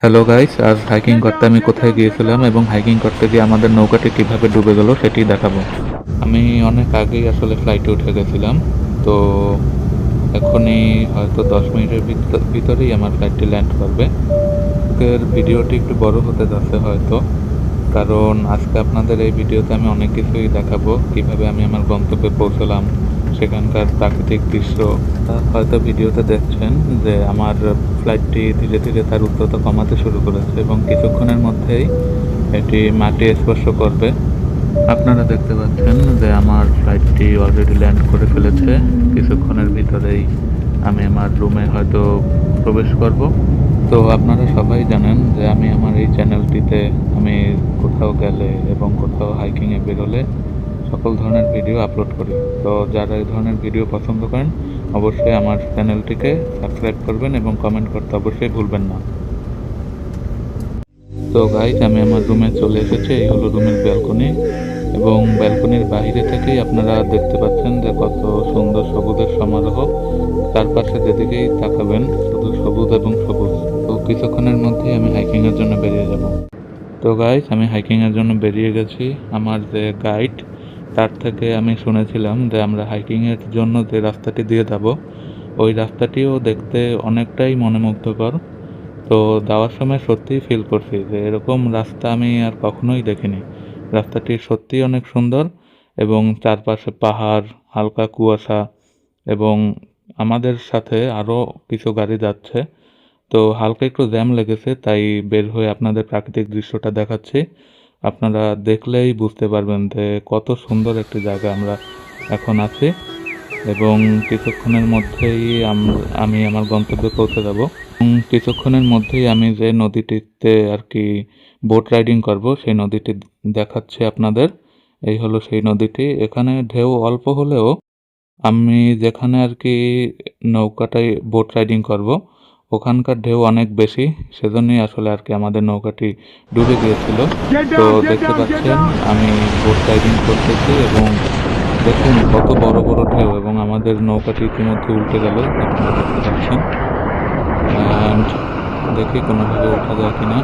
Hello guys, আজ hiking করতে আমি কোথায় গিয়েছিলাম এবং হাইকিং করতে গিয়ে আমাদের নৌকাটি কিভাবে ডুবে গেল সেটি দেখাবো। আমি অনেক আগেই আসলে ফ্লাইটে উঠে গেছিলাম। তো এখনই হয়তো 10 মিনিটের ভিতরেই আমার ফ্লাইটটি ল্যান্ড করবে। আজকের ভিডিওটি একটু বড় হতে যাচ্ছে হয়তো, কারণ আজকে আপনাদের এই ভিডিওতে আমি অনেক কিছুই দেখাবো, কিভাবে আমি আমার গন্তব্যে পৌঁছলাম, সেখানকার প্রাকৃতিক দৃশ্য। হয়তো ভিডিওতে দেখছেন যে আমার ফ্লাইটটি ধীরে ধীরে তার উচ্চতা কমাতে শুরু করেছে এবং কিছুক্ষণের মধ্যেই এটি মাটি স্পর্শ করবে। আপনারা দেখতে পাচ্ছেন যে আমার ফ্লাইটটি অলরেডি ল্যান্ড করে ফেলেছে। কিছুক্ষণের ভিতরেই আমি আমার রুমে হয়তো প্রবেশ করব। তো আপনারা সবাই জানেন যে আমি আমার এই চ্যানেলটিতে আমি কোথাও গেলে এবং কোথাও হাইকিংয়ে বেরোলে সকল ধরনের ভিডিও আপলোড করি। তো যারা এই ধরনের ভিডিও পছন্দ করেন অবশ্যই আমার চ্যানেলটিকে সাবস্ক্রাইব করবেন এবং কমেন্ট করতে অবশ্যই ভুলবেন না। তো গাইস, আমি আমার রুমে চলে এসেছি। এই হলো রুমের ব্যালকনি এবং ব্যালকনির বাইরে থেকেই আপনারা দেখতে পাচ্ছেন যে কত সুন্দর সবুজের সমারোহ। চারপাশে যেদিকেই তাকাবেন শুধু সবুজ এবং সবুজ। তো কিছুক্ষণের মধ্যেই আমি হাইকিং এর জন্য বেরিয়ে যাব। তো গাইস, আমি হাইকিং এর জন্য বেরিয়ে গেছি। আমার যে গাইড, তার থেকে আমি শুনেছিলাম যে আমরা হাইকিং এর জন্য যে রাস্তাটি দিয়ে যাব ওই রাস্তাটিও দেখতে অনেকটাই মনোমুগ্ধকর। তো যাওয়ার সময় সত্যিই ফিল করছি যে এরকম রাস্তা আমি আর কখনোই দেখিনি। রাস্তাটি সত্যিই অনেক সুন্দর এবং চারপাশে পাহাড়, হালকা কুয়াশা এবং আমাদের সাথে আরও কিছু গাড়ি যাচ্ছে। তো হালকা একটু জ্যাম লেগেছে, তাই বের হয়ে আপনাদের প্রাকৃতিক দৃশ্যটা দেখাচ্ছি। আপনারা দেখলেই বুঝতে পারবেন যে কত সুন্দর একটি জায়গা আমরা এখন আছি এবং কিছুক্ষণের মধ্যেই আমি আমার গন্তব্যে পৌঁছে যাব। কিছুক্ষণের মধ্যেই আমি যে নদীটিতে আর কি বোট রাইডিং করব সেই নদীটি দেখাচ্ছি আপনাদের। এই হলো সেই নদীটি। এখানে ঢেউ অল্প হলেও আমি যেখানে আর কি নৌকাটায় বোট রাইডিং করব ওখানকার ঢেউ অনেক বেশি, সেজন্যই আসলে আর কি আমাদের নৌকাটি ডুবে গিয়েছিল। তো দেখতে পাচ্ছেন আমি বোট রাইডিং করতেছি এবং দেখুন কত বড় বড় ঢেউ এবং আমাদের নৌকাটি ইতিমধ্যে উল্টে গেল, আপনারা দেখতে পাচ্ছেন। অ্যান্ড দেখি কোনোভাবে ওঠা যায় কিনা।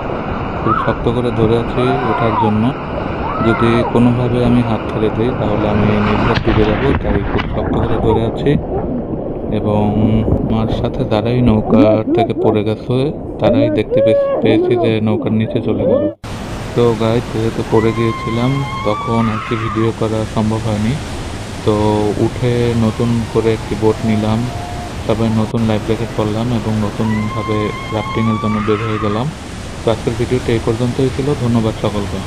খুব শক্ত করে ধরে আছি ওঠার জন্য। যদি কোনোভাবে আমি হাত ছেড়ে দিই তাহলে আমি নির্ঘাত ডুবে যাব, তাই খুব শক্ত করে ধরে আছি। এবং আমার সাথে যারাই নৌকা থেকে পড়ে গেছে তারাই দেখতে পেয়েছি যে নৌকার নিচে চলে গেল। তো গাইস, যেহেতু পড়ে গিয়েছিলাম তখন আর কি ভিডিও করা সম্ভব হয়নি। তো উঠে নতুন করে একটি বোট নিলাম, সবাই নতুন লাইফ জ্যাকেট পরলাম এবং নতুনভাবে রাফটিংয়ের জন্য বের হয়ে গেলাম। তো আজকের ভিডিওটা এই পর্যন্তই ছিল। ধন্যবাদ সকলকে।